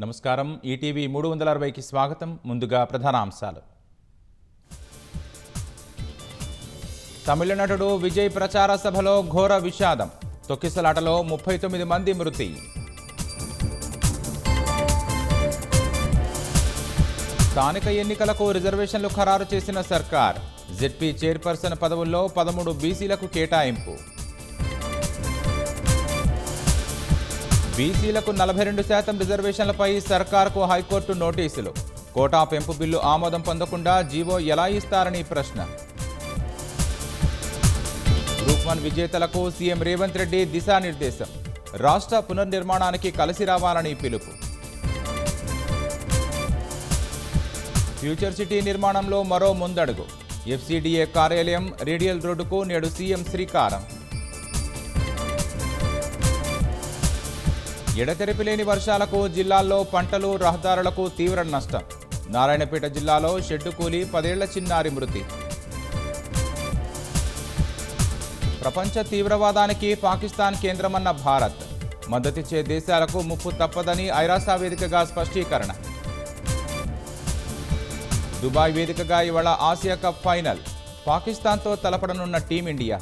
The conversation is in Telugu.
నమస్కారం ఈటీవీ 360కి స్వాగతం. ముందుగా ప్రధానాంశాలు. తమిళనటుడు విజయ్ ప్రచార సభలో ఘోర విషాదం. తొక్కిసలాటలో 39 మంది మృతి. స్థానిక ఎన్నికలకు రిజర్వేషన్లు ఖరారు చేసిన సర్కార్. జెడ్పీ చైర్పర్సన్ పదవుల్లో 13 బీసీలకు కేటాయింపు. బీసీలకు 42% రిజర్వేషన్లపై సర్కార్కు హైకోర్టు నోటీసులు. కోటా పెంపు బిల్లు ఆమోదం పొందకుండా జీవో ఎలా ఇస్తారని ప్రశ్న. గ్రూప్ 1 విజేతలకు సీఎం రేవంత్ రెడ్డి దిశానిర్దేశం. రాష్ట్ర పునర్నిర్మాణానికి కలిసి రావాలని పిలుపు. ఫ్యూచర్ సిటీ నిర్మాణంలో మరో ముందడుగు. ఎఫ్సీడీఏ కార్యాలయం రేడియల్ రోడ్డుకు నేడు సీఎం శ్రీకారం. ఎడతెరిపి లేని వర్షాలకు జిల్లాల్లో పంటలు, రహదారులకు తీవ్ర నష్టం. నారాయణపేట జిల్లాలో షెడ్డు కూలి 10 ఏళ్ల చిన్నారి మృతి. ప్రపంచ తీవ్రవాదానికి పాకిస్తాన్ కేంద్రమన్న భారత్. మద్దతిచ్చే దేశాలకు ముప్పు తప్పదని ఐరాస వేదికగా స్పష్టీకరణ. దుబాయ్ వేదికగా ఇవాళ ఆసియా కప్ ఫైనల్. పాకిస్తాన్తో తలపడనున్న టీమిండియా.